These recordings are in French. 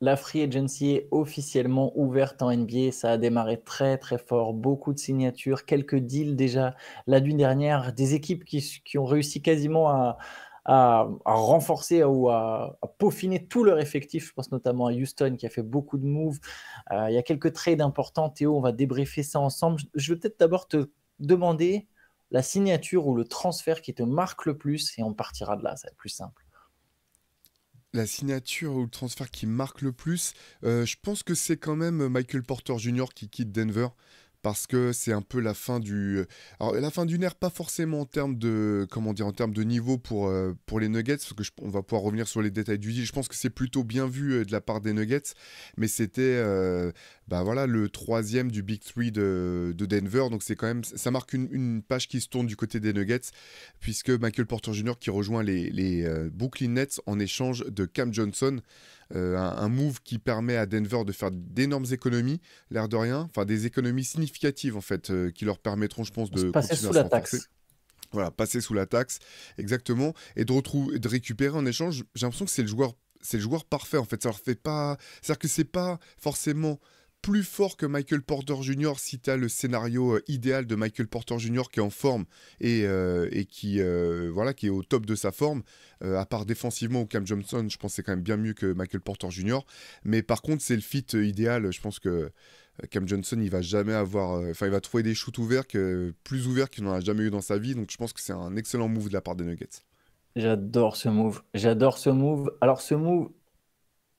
La free agency est officiellement ouverte en NBA. Ça a démarré très très fort. Beaucoup de signatures, quelques deals déjà la nuit dernière. Des équipes qui ont réussi quasiment à renforcer ou à peaufiner tout leur effectif. Je pense notamment à Houston qui a fait beaucoup de moves. Il y a quelques trades importants. Théo, on va débriefer ça ensemble. Je vais peut-être d'abord te demander la signature ou le transfert qui te marque le plus et on partira de là. Ça va être plus simple. La signature ou le transfert qui marque le plus, je pense que c'est quand même Michael Porter Jr. qui quitte Denver. Parce que c'est un peu la fin du... Alors, la fin d'une ère, pas forcément en termes de... Comment dire? En termes de niveau pour les Nuggets, parce que on va pouvoir revenir sur les détails du deal. Je pense que c'est plutôt bien vu de la part des Nuggets. Mais c'était... bah voilà, le troisième du Big Three de Denver. Donc c'est quand même... Ça marque une page qui se tourne du côté des Nuggets. Puisque Michael Porter Jr. qui rejoint les Brooklyn Nets en échange de Cam Johnson. Un move qui permet à Denver de faire d'énormes économies, l'air de rien, enfin des économies significatives en fait, qui leur permettront, je pense, On se de passait continuer à sous se la renforcer. taxe. Voilà, passer sous la taxe, exactement, et de récupérer en échange. J'ai l'impression que c'est le joueur parfait en fait. Ça leur fait pas, c'est-à-dire que c'est pas forcément plus fort que Michael Porter Jr. si tu as le scénario idéal de Michael Porter Jr. qui est en forme et qui voilà qui est au top de sa forme. À part défensivement ou Cam Johnson, je pense que c'est quand même bien mieux que Michael Porter Jr. Mais par contre, c'est le fit idéal. Je pense que Cam Johnson, il va jamais avoir. Enfin, il va trouver des shoots plus ouverts qu'il n'en a jamais eu dans sa vie. Donc, je pense que c'est un excellent move de la part des Nuggets. J'adore ce move. J'adore ce move. Alors, ce move,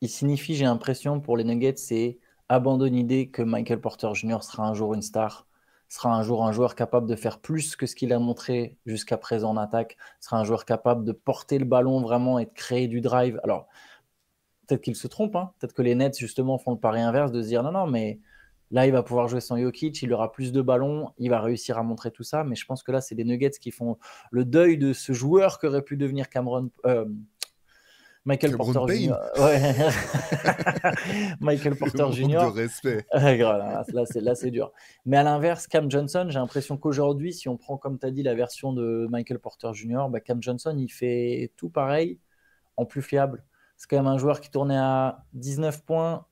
il signifie, j'ai l'impression, pour les Nuggets, c'est abandonne l'idée que Michael Porter Jr. sera un jour une star, sera un jour un joueur capable de faire plus que ce qu'il a montré jusqu'à présent en attaque, sera un joueur capable de porter le ballon vraiment et de créer du drive. Alors, peut-être qu'il se trompe, hein. Peut-être que les Nets, justement, font le pari inverse de se dire non, non, mais là, il va pouvoir jouer sans Jokic, il aura plus de ballons, il va réussir à montrer tout ça. Mais je pense que là, c'est les Nuggets qui font le deuil de ce joueur qu'aurait pu devenir Michael Cameron Porter Payne, Jr. Ouais. Michael le Porter manque de Jr. respect. Là, c'est dur. Mais à l'inverse, Cam Johnson, j'ai l'impression qu'aujourd'hui, si on prend, comme tu as dit, la version de Michael Porter Jr., bah, Cam Johnson, il fait tout pareil en plus fiable. C'est quand même un joueur qui tournait à 19 points,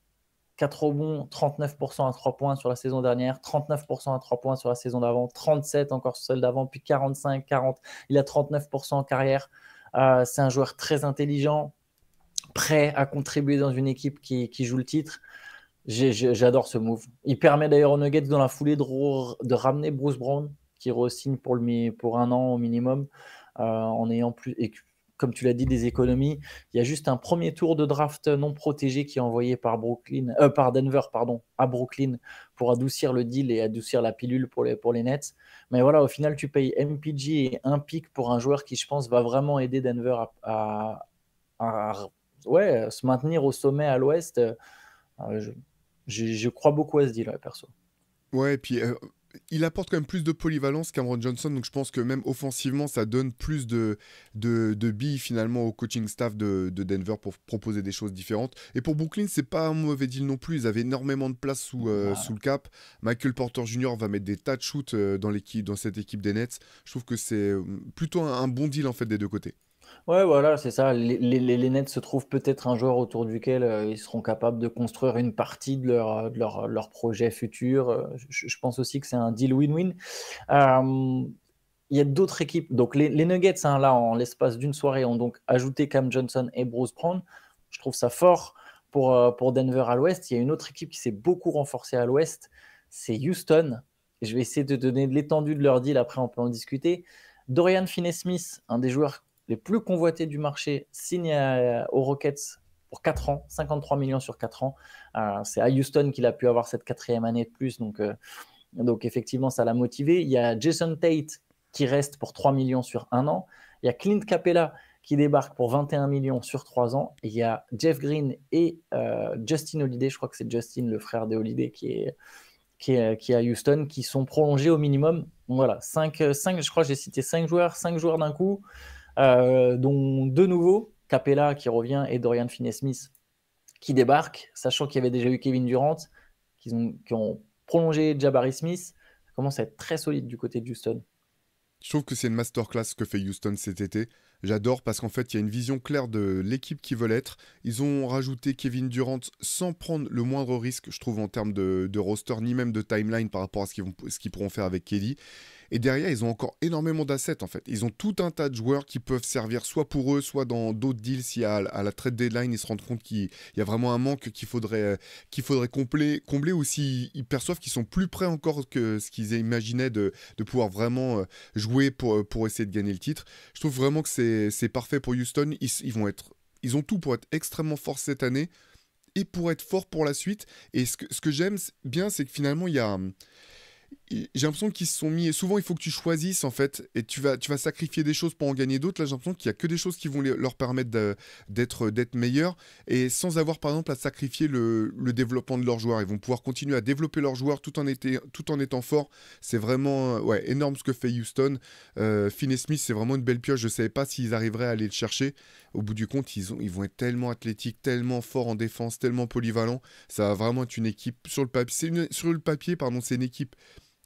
4 rebonds, 39% à 3 points sur la saison dernière, 39% à 3 points sur la saison d'avant, 37 encore sur celle d'avant, puis 45, 40. Il a 39% en carrière. C'est un joueur très intelligent, prêt à contribuer dans une équipe qui joue le titre. J'adore ce move. Il permet d'ailleurs aux Nuggets dans la foulée de ramener Bruce Brown, qui re-signe pour un an au minimum, en ayant plus, et comme tu l'as dit, des économies. Il y a juste un premier tour de draft non protégé qui est envoyé par Denver, pardon, à Brooklyn pour adoucir le deal et adoucir la pilule pour les Nets. Mais voilà, au final, tu payes MPG et un pick pour un joueur qui, je pense, va vraiment aider Denver ouais, se maintenir au sommet à l'Ouest. Je, je crois beaucoup à ce deal, ouais, perso. Ouais, et puis il apporte quand même plus de polyvalence Cameron Johnson, donc je pense que même offensivement, ça donne plus de billes finalement au coaching staff de Denver pour proposer des choses différentes. Et pour Brooklyn, c'est pas un mauvais deal non plus, ils avaient énormément de place sous le cap. Michael Porter Jr. va mettre des tas de shoots dans cette équipe des Nets. Je trouve que c'est plutôt un bon deal en fait des deux côtés. Ouais, voilà, c'est ça. Les Nets se trouvent peut-être un joueur autour duquel ils seront capables de construire une partie leur projet futur. Je pense aussi que c'est un deal win-win. Euh, il y a d'autres équipes. Donc les Nuggets, hein, là, en l'espace d'une soirée, ont donc ajouté Cam Johnson et Bruce Brown. Je trouve ça fort pour Denver à l'ouest. Il y a une autre équipe qui s'est beaucoup renforcée à l'ouest, c'est Houston. Et je vais essayer de donner de l'étendue de leur deal, après on peut en discuter. Dorian Finney-Smith, un des joueurs les plus convoités du marché, signe aux Rockets pour 4 ans, 53 millions sur 4 ans. C'est à Houston qu'il a pu avoir cette quatrième année de plus, donc effectivement, ça l'a motivé. Il y a Jason Tate qui reste pour 3 millions sur un an. Il y a Clint Capella qui débarque pour 21 millions sur 3 ans. Et il y a Jeff Green et Justin Holiday, je crois que c'est Justin, le frère des Holiday, qui est à Houston, qui sont prolongés au minimum. Donc voilà, 5, je crois que j'ai cité 5 joueurs d'un coup, dont 2 nouveaux, Capella qui revient et Dorian Finney-Smith qui débarquent, sachant qu'il y avait déjà eu Kevin Durant, qui ont prolongé Jabari Smith. Ça commence à être très solide du côté de Houston. Je trouve que c'est une masterclass que fait Houston cet été. J'adore parce qu'en fait, il y a une vision claire de l'équipe qu'ils veulent être. Ils ont rajouté Kevin Durant sans prendre le moindre risque, je trouve, en termes de roster, ni même de timeline par rapport à ce qu'ils pourront faire avec KD. Et derrière, ils ont encore énormément d'assets en fait. Ils ont tout un tas de joueurs qui peuvent servir soit pour eux, soit dans d'autres deals. Si à la trade deadline, ils se rendent compte qu'il y a vraiment un manque qu'il faudrait combler, ou s'ils ils perçoivent qu'ils sont plus près encore que ce qu'ils imaginaient de pouvoir vraiment jouer pour essayer de gagner le titre. Je trouve vraiment que c'est parfait pour Houston. Ils ont tout pour être extrêmement forts cette année et pour être forts pour la suite. Et ce que j'aime bien, c'est que finalement, j'ai l'impression qu'ils se sont mis. Et souvent, il faut que tu choisisses en fait, et tu vas sacrifier des choses pour en gagner d'autres. Là, j'ai l'impression qu'il y a que des choses qui vont leur permettre d'être meilleurs, et sans avoir par exemple à sacrifier le développement de leurs joueurs. Ils vont pouvoir continuer à développer leurs joueurs tout en étant forts. C'est vraiment ouais, énorme ce que fait Houston. Finney-Smith, c'est vraiment une belle pioche. Je ne savais pas s'ils arriveraient à aller le chercher. Au bout du compte, ils vont être tellement athlétiques, tellement forts en défense, tellement polyvalents. Ça va vraiment être une équipe sur le papier. Sur le papier, pardon, c'est une équipe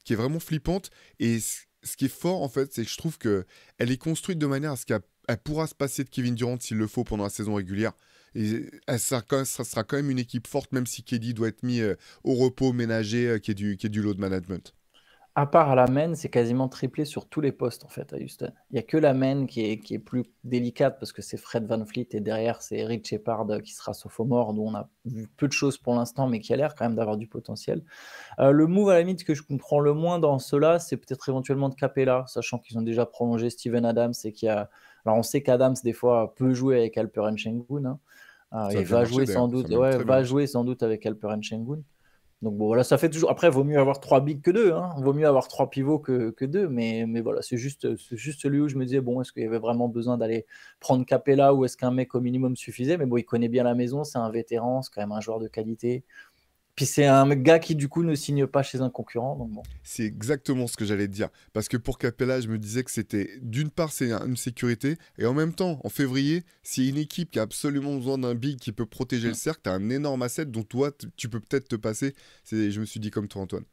qui est vraiment flippante. Et ce qui est fort, en fait, c'est que je trouve que elle est construite de manière à ce qu'elle pourra se passer de Kevin Durant s'il le faut pendant la saison régulière. Et ça sera quand même une équipe forte, même si KD doit être mis au repos, ménager, qui est du load management. À part à la main, c'est quasiment triplé sur tous les postes en fait à Houston. Il n'y a que la main qui est plus délicate parce que c'est Fred VanVleet et derrière c'est Eric Shepard qui sera sophomore, dont on a vu peu de choses pour l'instant mais qui a l'air quand même d'avoir du potentiel. Le move à la limite que je comprends le moins dans cela, c'est peut-être éventuellement de Capella, sachant qu'ils ont déjà prolongé Steven Adams et qu'il y a... Alors on sait qu'Adams des fois peut jouer avec Alperen Sengun, hein. Ça a Et bien va marché jouer sans d'ailleurs, ça a doute, même ouais, très bien va marché. jouer sans doute avec Alperen Sengun. Donc bon, voilà, ça fait toujours. Après, vaut mieux avoir trois bigs que deux, hein. Vaut mieux avoir trois pivots que deux. Mais voilà, c'est juste celui où je me disais, bon, est-ce qu'il y avait vraiment besoin d'aller prendre Capella ou est-ce qu'un mec au minimum suffisait? Mais bon, il connaît bien la maison, c'est un vétéran, c'est quand même un joueur de qualité. Puis c'est un gars qui, du coup, ne signe pas chez un concurrent. Donc bon. C'est exactement ce que j'allais te dire. Parce que pour Capella, je me disais que c'était, d'une part, c'est une sécurité, et en même temps, en février, s'il y a une équipe qui a absolument besoin d'un big qui peut protéger le cercle, t'as un énorme asset dont toi, tu peux peut-être te passer. Je me suis dit comme toi, Antoine.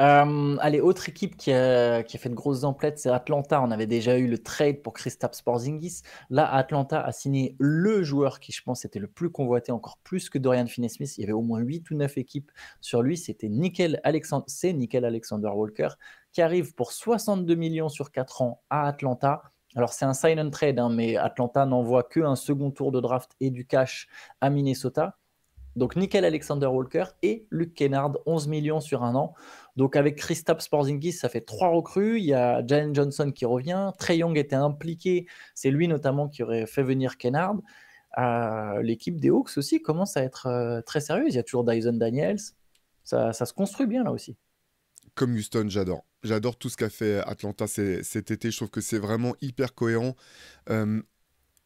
Allez, autre équipe qui a fait de grosses emplettes, c'est Atlanta. On avait déjà eu le trade pour Kristaps Porzingis. Là, Atlanta a signé le joueur qui, je pense, était le plus convoité, encore plus que Dorian Finney-Smith. Il y avait au moins 8 ou 9 équipes sur lui. C'est Nickel Alexander Walker qui arrive pour 62 millions sur 4 ans à Atlanta. Alors, c'est un sign and trade, hein, mais Atlanta n'envoie qu'un second tour de draft et du cash à Minnesota. Donc Nickel Alexander Walker et Luke Kennard, 11 millions sur un an. Donc avec Kristaps Porzingis, ça fait 3 recrues. Il y a Jalen Johnson qui revient. Trae Young était impliqué. C'est lui notamment qui aurait fait venir Kennard. L'équipe des Hawks aussi commence à être très sérieuse. Il y a toujours Dyson Daniels. Ça se construit bien là aussi. Comme Houston, j'adore. J'adore tout ce qu'a fait Atlanta cet été. Je trouve que c'est vraiment hyper cohérent. Euh,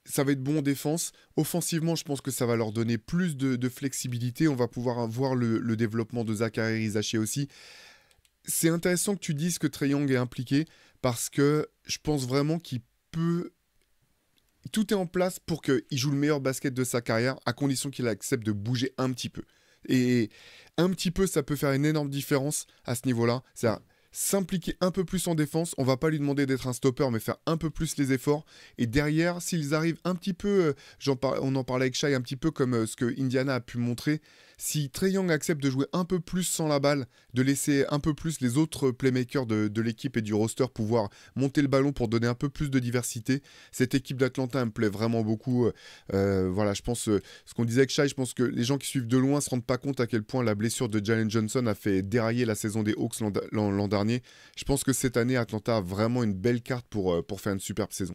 Ça va être bon en défense. Offensivement, je pense que ça va leur donner plus de flexibilité. On va pouvoir voir le développement de Zachary Rizaché aussi. C'est intéressant que tu dises que Trae Young est impliqué, parce que je pense vraiment qu'il peut. Tout est en place pour qu'il joue le meilleur basket de sa carrière, à condition qu'il accepte de bouger un petit peu. Et un petit peu, ça peut faire une énorme différence à ce niveau-là. C'est-à-dire s'impliquer un peu plus en défense. On va pas lui demander d'être un stopper, mais faire un peu plus les efforts. Et derrière, s'ils arrivent un petit peu, on en parlait avec Shai, un petit peu comme ce que Indiana a pu montrer. Si Trae Young accepte de jouer un peu plus sans la balle, de laisser un peu plus les autres playmakers de l'équipe et du roster pouvoir monter le ballon pour donner un peu plus de diversité, cette équipe d'Atlanta me plaît vraiment beaucoup. Voilà, je pense, ce qu'on disait avec Shai, je pense que les gens qui suivent de loin se rendent pas compte à quel point la blessure de Jalen Johnson a fait dérailler la saison des Hawks l'an dernier. Je pense que cette année, Atlanta a vraiment une belle carte pour faire une superbe saison.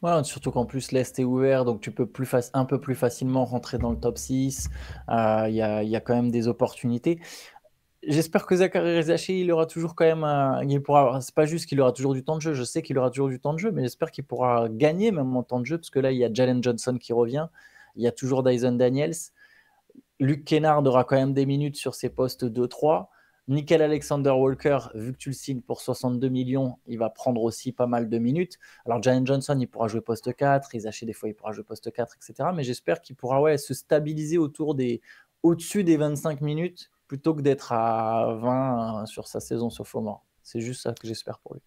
Ouais, surtout qu'en plus l'Est est ouvert, donc tu peux un peu plus facilement rentrer dans le top 6. Il y a quand même des opportunités. J'espère que Zachary Rezachi, il aura toujours quand même il pourra, c'est pas juste qu'il aura toujours du temps de jeu, je sais qu'il aura toujours du temps de jeu, mais j'espère qu'il pourra gagner même en temps de jeu, parce que là, il y a Jalen Johnson qui revient, il y a toujours Dyson Daniels, Luke Kennard aura quand même des minutes sur ses postes 2-3. Nickel Alexander Walker, vu que tu le signes pour 62 millions, il va prendre aussi pas mal de minutes. Alors, Jalen Johnson, il pourra jouer poste 4, Rizaché, des fois, il pourra jouer poste 4, etc. Mais j'espère qu'il pourra se stabiliser au-dessus des 25 minutes plutôt que d'être à 20 sur sa saison sophomore. C'est juste ça que j'espère pour lui.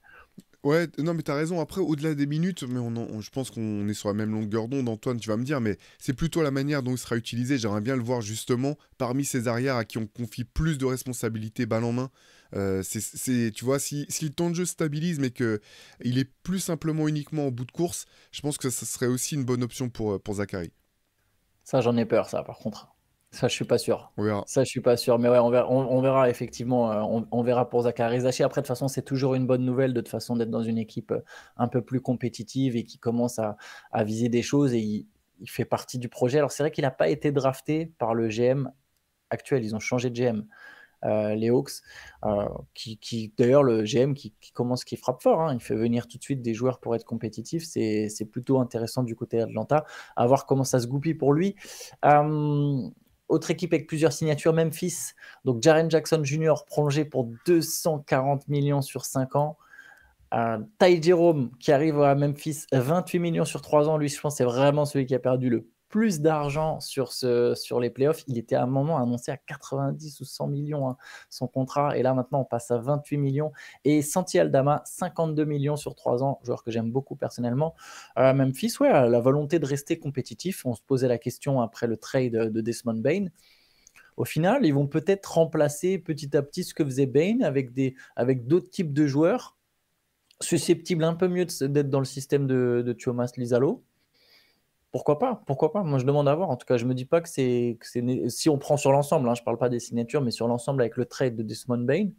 Ouais, non, mais t'as raison. Après, au-delà des minutes, mais je pense qu'on est sur la même longueur d'onde, Antoine, tu vas me dire, mais c'est plutôt la manière dont il sera utilisé. J'aimerais bien le voir justement parmi ces arrières à qui on confie plus de responsabilités balle en main. Tu vois, si le temps de jeu stabilise, mais que il est plus simplement uniquement en bout de course, je pense que ça serait aussi une bonne option pour Zachary. Ça, j'en ai peur, ça, par contre. Ça, je suis pas sûr. On verra. Ça, je suis pas sûr. Mais ouais, on verra effectivement. On verra pour Zachary Zaché. Après, de toute façon, c'est toujours une bonne nouvelle de toute façon d'être dans une équipe un peu plus compétitive et qui commence à viser des choses et il fait partie du projet. Alors, c'est vrai qu'il n'a pas été drafté par le GM actuel. Ils ont changé de GM. Les Hawks, d'ailleurs le GM qui frappe fort, hein. Il fait venir tout de suite des joueurs pour être compétitif, c'est plutôt intéressant du côté d'Atlanta, à voir comment ça se goupille pour lui. Autre équipe avec plusieurs signatures, Memphis, donc Jaren Jackson Jr. prolongé pour 240 millions sur 5 ans. Ty Jerome qui arrive à Memphis, 28 millions sur 3 ans. Lui, je pense c'est vraiment celui qui a perdu le plus d'argent sur les playoffs. Il était à un moment annoncé à 90 ou 100 millions, hein, son contrat. Et là, maintenant, on passe à 28 millions. Et Santi Aldama, 52 millions sur 3 ans, joueur que j'aime beaucoup personnellement. Memphis, ouais, la volonté de rester compétitif. On se posait la question après le trade de Desmond Bane. Au final, ils vont peut-être remplacer petit à petit ce que faisait Bane avec d'autres types de joueurs susceptibles un peu mieux d'être dans le système de Thomas Lizalo. Pourquoi pas? Pourquoi pas? Moi, je demande à voir. En tout cas, je me dis pas que si on prend sur l'ensemble, hein, je parle pas des signatures, mais sur l'ensemble avec le trade de Desmond Bane,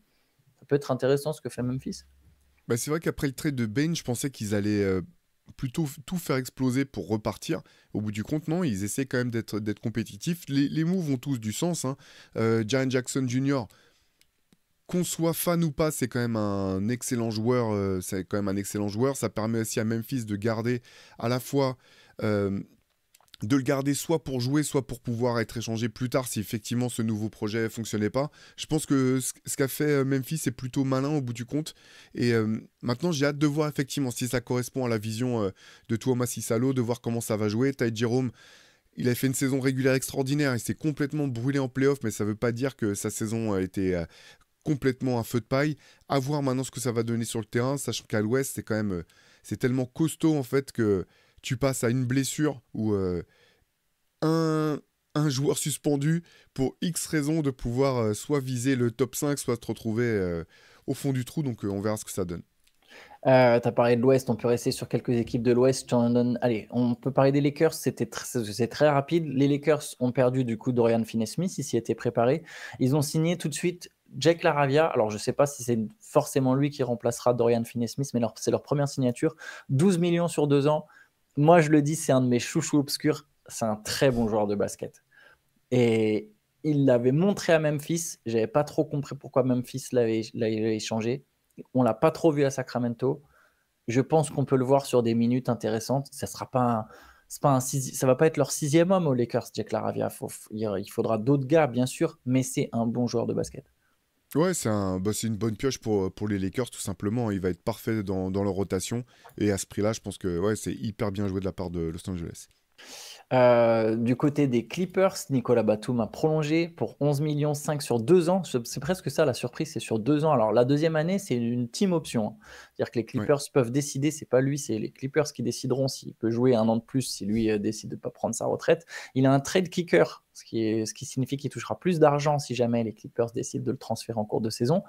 ça peut être intéressant ce que fait Memphis. Bah, c'est vrai qu'après le trade de Bane, je pensais qu'ils allaient plutôt tout faire exploser pour repartir. Au bout du compte, non, ils essaient quand même d'être compétitifs. Les moves ont tous du sens, hein. Jaren Jackson Jr., qu'on soit fan ou pas, c'est quand même un excellent joueur. C'est quand même un excellent joueur. Ça permet aussi à Memphis de garder à la fois euh, de le garder soit pour jouer, soit pour pouvoir être échangé plus tard si effectivement ce nouveau projet fonctionnait pas. Je pense que ce qu'a fait Memphis est plutôt malin au bout du compte. Et maintenant, j'ai hâte de voir effectivement si ça correspond à la vision de Thomas Issalo, de voir comment ça va jouer. Ty Jerome, il a fait une saison régulière extraordinaire. Il s'est complètement brûlé en playoff, mais ça veut pas dire que sa saison a été complètement un feu de paille. À voir maintenant ce que ça va donner sur le terrain, sachant qu'à l'Ouest, c'est quand même c'est tellement costaud en fait que tu passes à une blessure ou un, un joueur suspendu pour X raisons de pouvoir soit viser le top 5, soit te retrouver au fond du trou. Donc on verra ce que ça donne. Tu as parlé de l'Ouest, on peut rester sur quelques équipes de l'Ouest. Allez, on peut parler des Lakers, c'est très rapide. Les Lakers ont perdu du coup Dorian Finney-Smith, il s'y était préparé. Ils ont signé tout de suite Jack LaRavia. Alors je ne sais pas si c'est forcément lui qui remplacera Dorian Finney-Smith, mais c'est leur première signature. 12 millions sur 2 ans. Moi je le dis, c'est un de mes chouchous obscurs. C'est un très bon joueur de basket. Et il l'avait montré à Memphis. J'avais pas trop compris pourquoi Memphis l'avait échangé. On l'a pas trop vu à Sacramento. Je pense qu'on peut le voir sur des minutes intéressantes. Ça sera pas un, c'est pas un ça va pas être leur 6e homme aux Lakers, Jack LaRavia. Il faudra d'autres gars, bien sûr, mais c'est un bon joueur de basket. Ouais, c'est une bonne pioche pour les Lakers, tout simplement. Il va être parfait dans leur rotation. Et à ce prix-là, je pense que ouais, c'est hyper bien joué de la part de Los Angeles. Du côté des Clippers, Nicolas Batum a prolongé pour 11 millions 5 sur 2 ans. C'est presque ça la surprise, c'est sur 2 ans. Alors la deuxième année, c'est une team option, hein. C'est-à-dire que les Ouais. Clippers peuvent décider, c'est pas lui, c'est les Clippers qui décideront s'il peut jouer un an de plus si lui décide de ne pas prendre sa retraite. Il a un trade kicker, ce qui signifie qu'il touchera plus d'argent si jamais les Clippers décident de le transférer en cours de saison.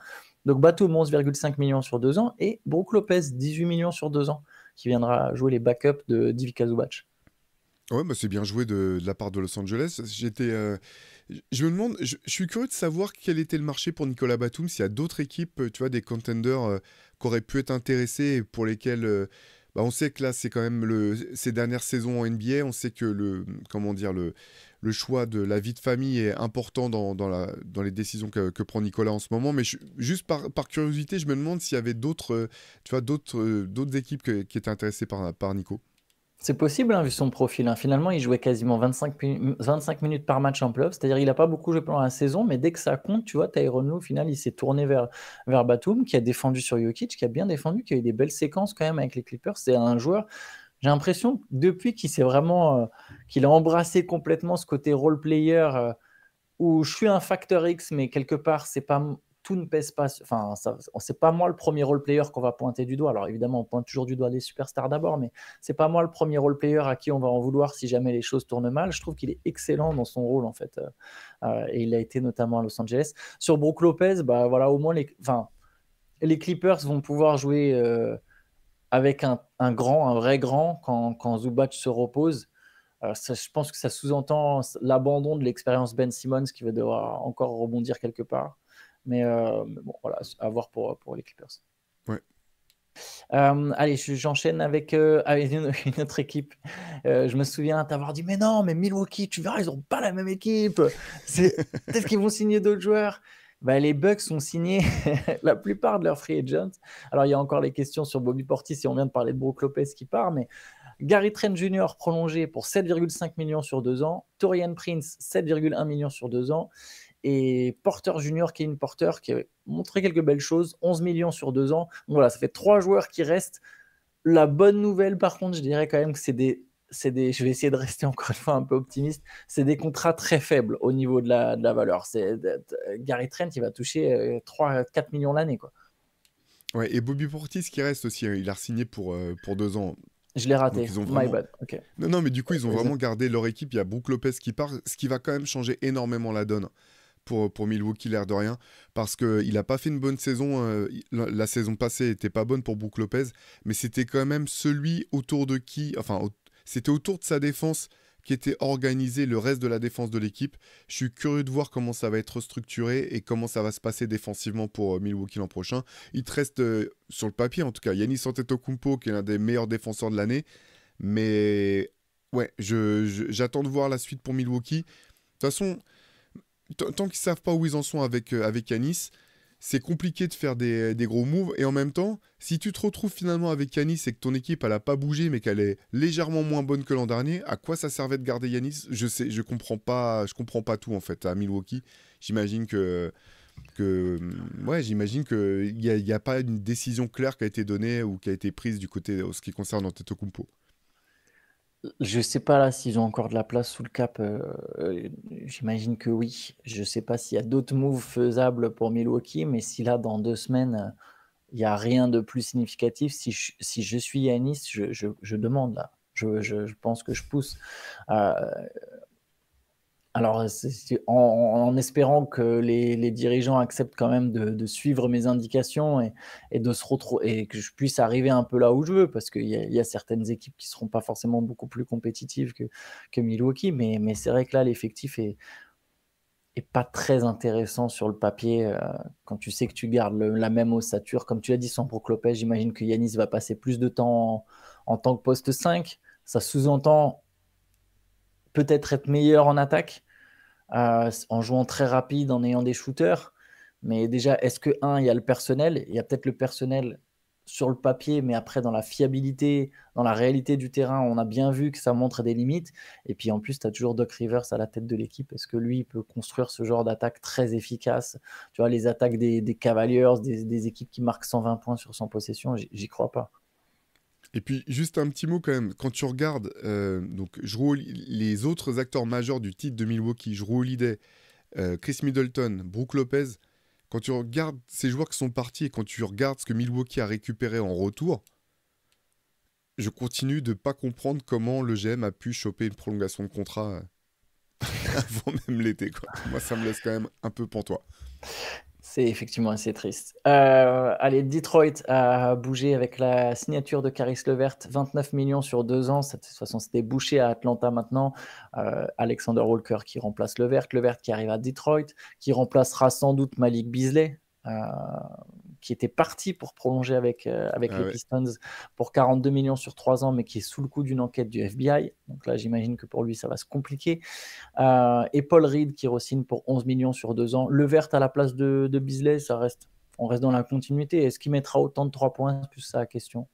Donc Batum 11,5 millions sur 2 ans et Brook Lopez 18 millions sur 2 ans qui viendra jouer les backups de Ivica Zubac. Ouais, bah c'est bien joué de la part de Los Angeles. Je me demande, je suis curieux de savoir quel était le marché pour Nicolas Batum, s'il y a d'autres équipes, tu vois, des contenders qui auraient pu être intéressés et pour lesquels, bah, on sait que là, c'est quand même ces dernières saisons en NBA, on sait que comment dire, le choix de la vie de famille est important dans les décisions que prend Nicolas en ce moment. Mais juste par curiosité, je me demande s'il y avait d'autres, tu vois, d'autres équipes qui étaient intéressées par Nico. C'est possible, hein, vu son profil, hein. Finalement, il jouait quasiment 25 minutes par match en playoff. C'est-à-dire il n'a pas beaucoup joué pendant la saison, mais dès que ça compte, tu vois, Tyronn Lue, au final, il s'est tourné vers Batum, qui a défendu sur Jokic, qui a bien défendu, qui a eu des belles séquences quand même avec les Clippers. C'est un joueur, j'ai l'impression, que depuis qu'il a embrassé complètement ce côté role player, où je suis un facteur X, mais quelque part, c'est pas tout ne pèse pas. Enfin, c'est pas moi le premier role player qu'on va pointer du doigt. Alors évidemment, on pointe toujours du doigt les superstars d'abord, mais c'est pas moi le premier role player à qui on va en vouloir si jamais les choses tournent mal. Je trouve qu'il est excellent dans son rôle en fait, et il a été notamment à Los Angeles. Sur Brook Lopez, bah voilà, au moins les Clippers vont pouvoir jouer avec un vrai grand quand Zubac se repose. Je pense que ça sous-entend l'abandon de l'expérience Ben Simmons qui va devoir encore rebondir quelque part. Mais bon, voilà, à voir pour les Clippers. Ouais. Allez, j'enchaîne avec une autre équipe. Je me souviens t'avoir dit, mais non, mais Milwaukee, tu verras, ils n'ont pas la même équipe. Peut-être qu'ils vont signer d'autres joueurs. Bah, les Bucks ont signé la plupart de leurs free agents. Alors, il y a encore les questions sur Bobby Portis, et on vient de parler de Brook Lopez qui part, mais Gary Trent Jr. prolongé pour 7,5 millions sur 2 ans, Taurean Prince 7,1 millions sur 2 ans, et Porter Jr., Kevin Porter, qui a montré quelques belles choses, 11 millions sur 2 ans. Donc voilà, ça fait 3 joueurs qui restent. La bonne nouvelle, par contre, je dirais quand même que je vais essayer de rester encore une fois un peu optimiste, c'est des contrats très faibles au niveau de la valeur. Gary Trent, il va toucher 3-4 millions l'année, quoi. Ouais, et Bobby Portis qui reste aussi, hein, il a signé pour 2 ans. Je l'ai Donc raté, ils ont my vraiment... bad. Okay. Non, mais du coup, ils ont vraiment gardé leur équipe. Il y a Brook Lopez qui part, ce qui va quand même changer énormément la donne pour Milwaukee, l'air de rien, parce qu'il n'a pas fait une bonne saison. La saison passée n'était pas bonne pour Brook Lopez, mais c'était quand même celui autour de qui... Enfin, c'était autour de sa défense qui était organisé le reste de la défense de l'équipe. Je suis curieux de voir comment ça va être structuré et comment ça va se passer défensivement pour Milwaukee l'an prochain. Il te reste, sur le papier en tout cas, Giannis Antetokounmpo qui est l'un des meilleurs défenseurs de l'année. Mais ouais, j'attends de voir la suite pour Milwaukee. De toute façon, tant qu'ils ne savent pas où ils en sont avec Giannis, c'est compliqué de faire des gros moves. Et en même temps, si tu te retrouves finalement avec Giannis et que ton équipe elle a pas bougé mais qu'elle est légèrement moins bonne que l'an dernier, à quoi ça servait de garder Giannis? Je comprends pas tout en fait à Milwaukee. J'imagine j'imagine qu'il n'y a pas une décision claire qui a été donnée ou qui a été prise du côté en ce qui concerne Antetokounmpo. Je sais pas là s'ils ont encore de la place sous le cap. J'imagine que oui. Je sais pas s'il y a d'autres moves faisables pour Milwaukee, mais si là dans 2 semaines il n'y a rien de plus significatif, si je suis Yanis, je demande là. Je pense que je pousse. Euh, alors, en espérant que les dirigeants acceptent quand même de suivre mes indications et de se retrouver et que je puisse arriver un peu là où je veux, parce qu'il y a certaines équipes qui seront pas forcément beaucoup plus compétitives que Milwaukee, mais c'est vrai que là, l'effectif est pas très intéressant sur le papier quand tu sais que tu gardes la même ossature. Comme tu l'as dit, sans Brook Lopez, j'imagine que Yanis va passer plus de temps en tant que poste 5. Ça sous-entend peut-être être meilleur en attaque, en jouant très rapide, en ayant des shooters. Mais déjà, est-ce que, il y a le personnel? Il y a peut-être le personnel sur le papier, mais après, dans la fiabilité, dans la réalité du terrain, on a bien vu que ça montre des limites. Et puis en plus, tu as toujours Doc Rivers à la tête de l'équipe. Est-ce que lui, il peut construire ce genre d'attaque très efficace? Tu vois, les attaques des Cavaliers, des équipes qui marquent 120 points sur 100 possessions, j'y crois pas. Et puis, juste un petit mot quand même. Quand tu regardes donc, les autres acteurs majeurs du titre de Milwaukee, Jrue Holiday, Chris Middleton, Brook Lopez, quand tu regardes ces joueurs qui sont partis et quand tu regardes ce que Milwaukee a récupéré en retour, je continue de ne pas comprendre comment le GM a pu choper une prolongation de contrat avant même l'été, quoi. Moi, ça me laisse quand même un peu pantois. C'est effectivement assez triste. Allez, Detroit a bougé avec la signature de Caris LeVert, 29 millions sur 2 ans. De toute façon, c'était bouché à Atlanta maintenant. Alexander Walker qui remplace LeVert qui arrive à Detroit, qui remplacera sans doute Malik Beasley, qui était parti pour prolonger avec les Pistons pour 42 millions sur 3 ans, mais qui est sous le coup d'une enquête du FBI. Donc là, j'imagine que pour lui, ça va se compliquer. Et Paul Reed qui re-signe pour 11 millions sur 2 ans. LeVert à la place de Beasley, on reste dans la continuité. Est-ce qu'il mettra autant de 3 points? C'est plus ça la question.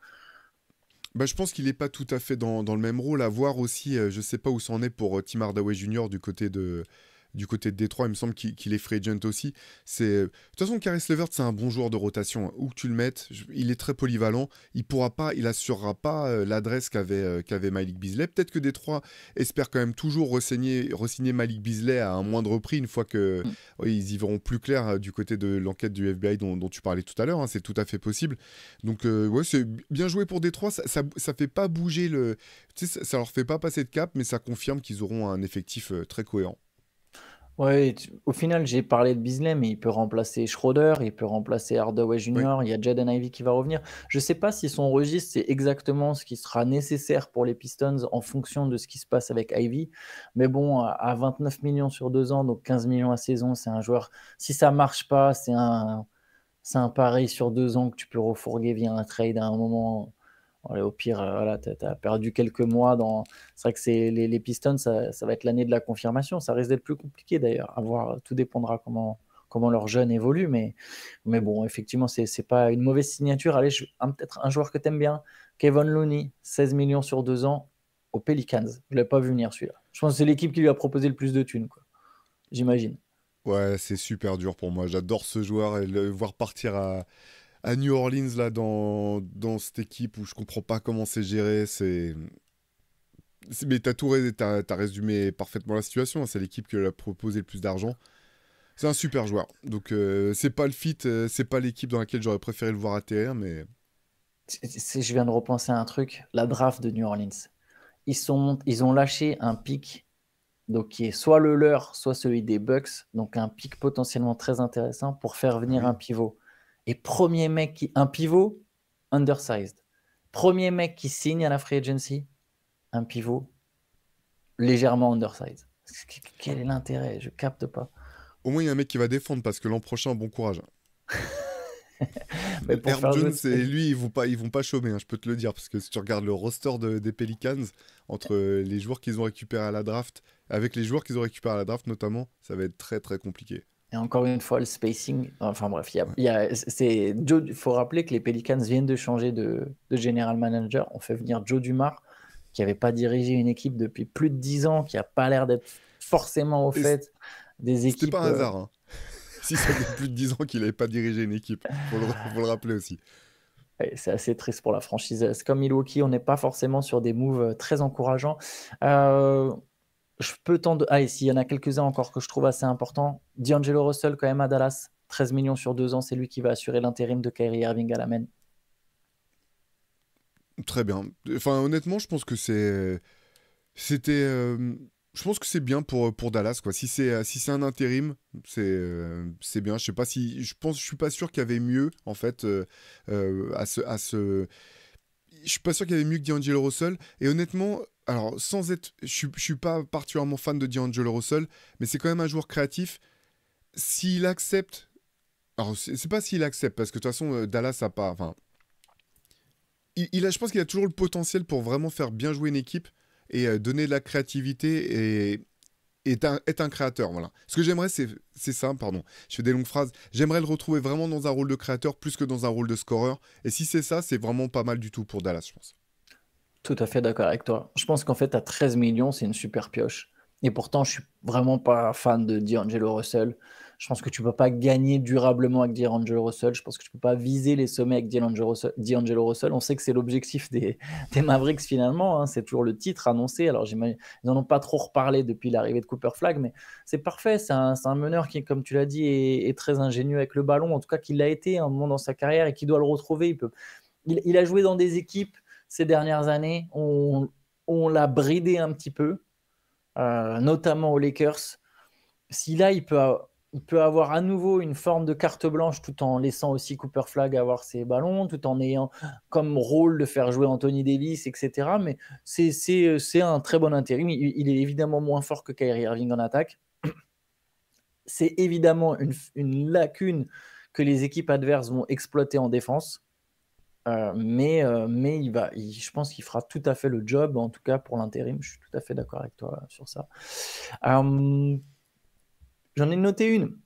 Bah, je pense qu'il n'est pas tout à fait dans le même rôle. À voir aussi, je ne sais pas où c'en est pour Tim Hardaway Jr. du côté de du côté de Détroit. Il me semble qu'il est free agent aussi. De toute façon, Caris LeVert, c'est un bon joueur de rotation, hein. Où que tu le mettes, il est très polyvalent. Il assurera pas l'adresse qu'avait Malik Beasley. Peut-être que Détroit espère quand même toujours re-signer Malik Beasley à un moindre prix une fois que ils y verront plus clair du côté de l'enquête du FBI dont tu parlais tout à l'heure, hein. C'est tout à fait possible. Donc ouais, c'est bien joué pour Détroit. Ça fait pas bouger le... Tu sais, ça leur fait pas passer de cap, mais ça confirme qu'ils auront un effectif très cohérent. Ouais, au final, j'ai parlé de Beasley, mais il peut remplacer Schroeder, il peut remplacer Hardaway Oui, Junior, il y a Jaden Ivey qui va revenir. Je ne sais pas si son registre, c'est exactement ce qui sera nécessaire pour les Pistons en fonction de ce qui se passe avec Ivy. Mais bon, à 29 millions sur 2 ans, donc 15 millions à saison, c'est un joueur. Si ça marche pas, c'est un pari sur 2 ans que tu peux refourguer via un trade à un moment. Allez, au pire, voilà, tu as perdu quelques mois dans. C'est vrai que les Pistons, ça va être l'année de la confirmation. Ça risque d'être plus compliqué d'ailleurs. À voir, tout dépendra comment leur jeune évolue. Mais bon, effectivement, c'est pas une mauvaise signature. Allez, peut-être un joueur que tu aimes bien, Kevin Looney, 16 millions sur 2 ans aux Pelicans. Je ne l'ai pas vu venir celui-là. Je pense que c'est l'équipe qui lui a proposé le plus de thunes, quoi. J'imagine. ouais, c'est super dur pour moi. J'adore ce joueur et le voir partir à New Orleans là dans cette équipe où je comprends pas comment c'est géré. Mais t'as résumé parfaitement la situation, hein. C'est l'équipe qui lui a proposé le plus d'argent. C'est un super joueur. Donc c'est pas le fit, c'est pas l'équipe dans laquelle j'aurais préféré le voir atterrir, mais Je viens de repenser à un truc. La draft de New Orleans. Ils ont lâché un pic donc qui est soit le leur, soit celui des Bucks, donc un pic potentiellement très intéressant pour faire ah venir un oui. pivot. Et un pivot undersized. Premier mec qui signe à la free agency, un pivot légèrement undersized. Quel est l'intérêt? Je capte pas. Au moins il y a un mec qui va défendre parce que l'an prochain, bon courage. Mais pour Herb faire jouer Jones ce et mec. lui, ils vont pas chômer, hein, je peux te le dire, parce que si tu regardes le roster des Pelicans, entre les joueurs qu'ils ont récupérés à la draft, avec les joueurs qu'ils ont récupérés à la draft notamment, ça va être très très compliqué. Et encore une fois, le spacing. Enfin bref, Ouais. il faut rappeler que les Pelicans viennent de changer de general manager. On fait venir Joe Dumars, qui n'avait pas dirigé une équipe depuis plus de 10 ans, qui n'a pas l'air d'être forcément au Et fait des c'était pas équipes. un hasard, hein. Si ça fait plus de 10 ans qu'il n'avait pas dirigé une équipe, faut le rappeler aussi. Ouais, c'est assez triste pour la franchise. C'est comme Milwaukee, on n'est pas forcément sur des moves très encourageants. Euh, Ah, et s'il y en a quelques-uns encore que je trouve assez importants, D'Angelo Russell, quand même, à Dallas, 13 millions sur 2 ans, c'est lui qui va assurer l'intérim de Kyrie Irving à la main. Très bien. Enfin, honnêtement, je pense que c'était, je pense que c'est bien pour Dallas, quoi. Si c'est un intérim, c'est bien. Je suis pas sûr qu'il y avait mieux, en fait, je suis pas sûr qu'il y avait mieux que D'Angelo Russell. Et honnêtement, alors, je suis pas particulièrement fan de D'Angelo Russell, mais c'est quand même un joueur créatif. S'il accepte, alors c'est pas s'il accepte, parce que de toute façon, Dallas a pas, enfin, je pense qu'il a toujours le potentiel pour vraiment faire bien jouer une équipe et donner de la créativité et être un créateur. Voilà. Ce que j'aimerais, c'est ça, pardon. Je fais des longues phrases. J'aimerais le retrouver vraiment dans un rôle de créateur plus que dans un rôle de scoreur. Et si c'est ça, c'est vraiment pas mal du tout pour Dallas, je pense. Tout à fait d'accord avec toi. Je pense qu'en fait, à 13 millions, c'est une super pioche. Et pourtant, je suis vraiment pas fan de D'Angelo Russell. Je pense que tu peux pas gagner durablement avec D'Angelo Russell. Je pense que tu peux pas viser les sommets avec D'Angelo Russell. On sait que c'est l'objectif des Mavericks finalement, hein. C'est toujours le titre annoncé. Alors, j'imagine, ils n'en ont pas trop reparlé depuis l'arrivée de Cooper Flag, mais c'est parfait. C'est un meneur qui, comme tu l'as dit, est très ingénieux avec le ballon. En tout cas, qu'il l'a été un moment dans sa carrière et qui doit le retrouver. Il a joué dans des équipes ces dernières années. On l'a bridé un petit peu, notamment aux Lakers. Si là, il peut avoir à nouveau une forme de carte blanche tout en laissant aussi Cooper Flag avoir ses ballons, tout en ayant comme rôle de faire jouer Anthony Davis, etc. Mais c'est un très bon intérim. Il est évidemment moins fort que Kyrie Irving en attaque. C'est évidemment une lacune que les équipes adverses vont exploiter en défense. Mais je pense qu'il fera tout à fait le job, en tout cas pour l'intérim. Je suis tout à fait d'accord avec toi sur ça. Euh, J'en ai noté une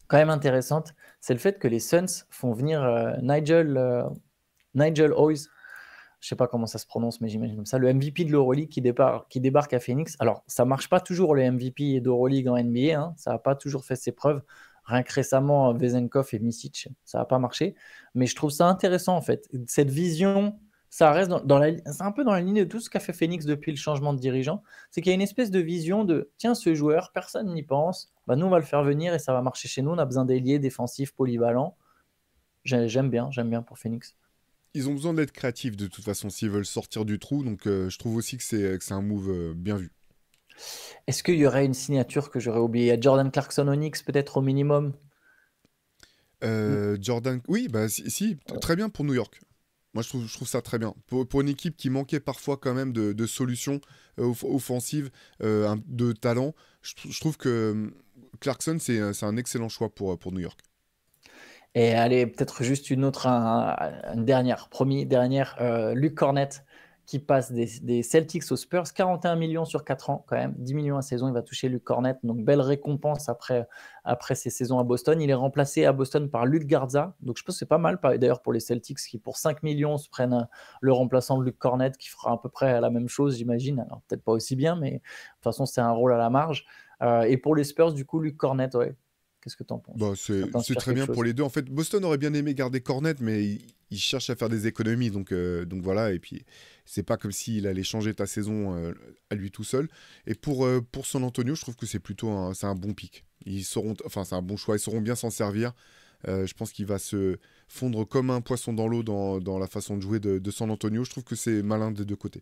quand même intéressante, c'est le fait que les Suns font venir Nigel Hoyes. Je ne je sais pas comment ça se prononce, mais j'imagine comme ça, le MVP de l'Euroleague qui débarque à Phoenix. Alors, ça marche pas toujours le MVP d'Euroleague en NBA, hein, ça n'a pas toujours fait ses preuves. Rien que récemment, Vezenkov et Micic, ça n'a pas marché. Mais je trouve ça intéressant, en fait. Cette vision, ça reste c'est un peu dans la ligne de tout ce qu'a fait Phoenix depuis le changement de dirigeant. C'est qu'il y a une espèce de vision de, tiens, ce joueur, personne n'y pense, bah, nous, on va le faire venir et ça va marcher chez nous. On a besoin d'ailiers défensifs polyvalents. J'aime bien pour Phoenix. Ils ont besoin d'être créatifs de toute façon s'ils veulent sortir du trou, donc je trouve aussi que c'est un move bien vu. Est-ce qu'il y aurait une signature que j'aurais oubliée? Il y a Jordan Clarkson Onyx, peut-être au minimum. Jordan, oui, bah si, très bien pour New York. Moi, je trouve ça très bien. Pour une équipe qui manquait parfois quand même de solutions offensives, de talent, je trouve que Clarkson, c'est un excellent choix pour New York. Et allez, peut-être juste une dernière, dernière, Luke Cornett qui passe des Celtics aux Spurs, 41 millions sur 4 ans quand même, 10 millions à saison, il va toucher Luke Cornett, donc belle récompense après ses saisons à Boston. Il est remplacé à Boston par Luke Garza, donc je pense que c'est pas mal d'ailleurs pour les Celtics qui pour 5 millions se prennent le remplaçant de Luke Cornett qui fera à peu près la même chose j'imagine, alors peut-être pas aussi bien, mais de toute façon c'est un rôle à la marge. Et pour les Spurs du coup Luke Cornett, ouais. Qu'est-ce que tu en penses? Bah, Ça c'est t'inspire très quelque bien chose? pour les deux. En fait, Boston aurait bien aimé garder Cornet, mais il cherche à faire des économies. Donc voilà. Et puis, c'est pas comme s'il allait changer ta saison à lui tout seul. Et pour San Antonio, je trouve que c'est un bon pick. C'est un bon choix. Ils sauront bien s'en servir. Je pense qu'il va se fondre comme un poisson dans l'eau dans la façon de jouer de San Antonio. Je trouve que c'est malin des deux côtés.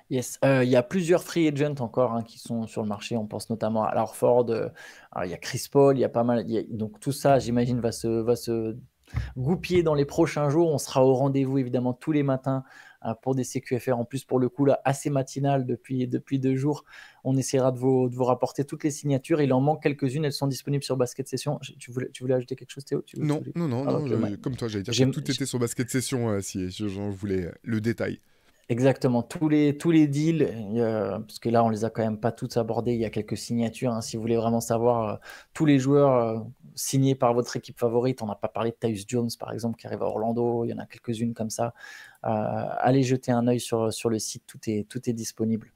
Yes, il y a plusieurs free agents encore qui sont sur le marché. On pense notamment à Horford. Alors, il y a Chris Paul, il y a pas mal. Donc tout ça, j'imagine, va se goupiller dans les prochains jours. On sera au rendez-vous évidemment tous les matins pour des CQFR. En plus, pour le coup, là, assez matinal depuis 2 jours. On essaiera de vous rapporter toutes les signatures. Il en manque quelques-unes. Elles sont disponibles sur Basket Session. Tu voulais ajouter quelque chose, Théo? Non, non, non, Ah, non. ok, ouais. Comme toi, j'allais dire que J'ai- tout était sur Basket Session si j'en voulais le détail. Exactement, tous les deals, parce que là, on les a quand même pas toutes abordés. Il y a quelques signatures, hein, si vous voulez vraiment savoir tous les joueurs signés par votre équipe favorite. On n'a pas parlé de Tyus Jones, par exemple, qui arrive à Orlando. Il y en a quelques-unes comme ça. Allez jeter un œil sur le site, tout est disponible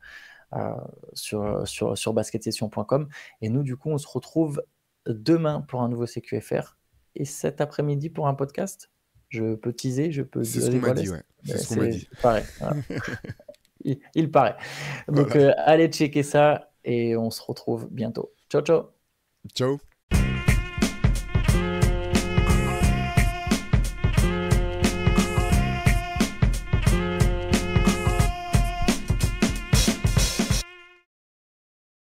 sur basketsession.com. Et nous, du coup, on se retrouve demain pour un nouveau CQFR et cet après-midi pour un podcast. Je peux teaser, je peux C'est ce qu'on m'a dévoiler. dit, ouais. C'est ce qu'on m'a dit. Pareil. Voilà. Il paraît. Donc, Voilà. allez checker ça et on se retrouve bientôt. Ciao, ciao. Ciao.